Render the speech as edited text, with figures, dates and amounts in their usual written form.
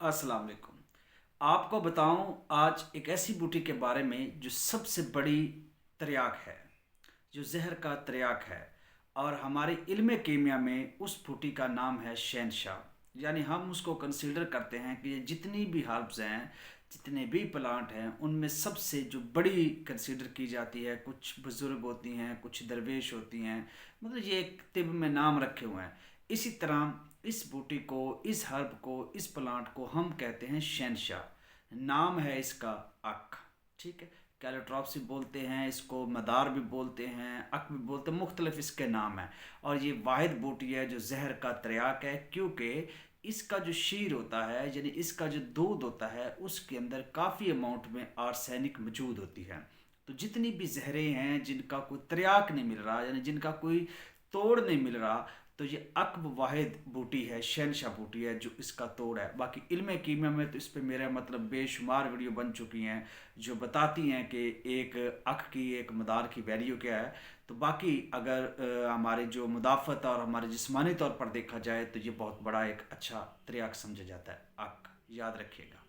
अस्सलाम वालेकुम। आपको बताऊं आज एक ऐसी बूटी के बारे में जो सबसे बड़ी त्रियाक है, जो जहर का त्रियाक है। और हमारे इल्म कीमिया में उस बूटी का नाम है शहनशाह। यानी हम उसको कंसीडर करते हैं कि ये जितनी भी हर्ब्स हैं, जितने भी प्लांट हैं, उनमें सबसे जो बड़ी कंसीडर की जाती है। कुछ बुज़ुर्ग होती हैं, कुछ दरवेश होती हैं, मतलब ये एक तिब में नाम रखे हुए हैं। इसी तरह इस बूटी को, इस हर्ब को, इस प्लांट को हम कहते हैं शहनशाह। नाम है इसका अक। ठीक है, कैलोट्रॉप्सी बोलते हैं इसको, मदार भी बोलते हैं, अक भी बोलते हैं, मुख्तलिफ इसके नाम हैं। और ये वाहिद बूटी है जो जहर का त्रियाक है, क्योंकि इसका जो शीर होता है, यानी इसका जो दूध होता है, उसके अंदर काफ़ी अमाउंट में आर्सेनिक मौजूद होती है। तो जितनी भी जहरें हैं जिनका कोई त्रियाक नहीं मिल रहा, यानी जिनका कोई तोड़ नहीं मिल रहा, तो ये अक्ब वाहिद बूटी है, शहनशाह बूटी है जो इसका तोड़ है। बाकी इल्म कीमिया में तो इस पे मेरा मतलब बेशुमार वीडियो बन चुकी हैं जो बताती हैं कि एक अक की, एक मदार की वैल्यू क्या है। तो बाकी अगर हमारे जो मुदाफ़त और हमारे जिस्मानी तौर पर देखा जाए तो ये बहुत बड़ा एक अच्छा त्रियाक समझा जाता है अक। याद रखिएगा।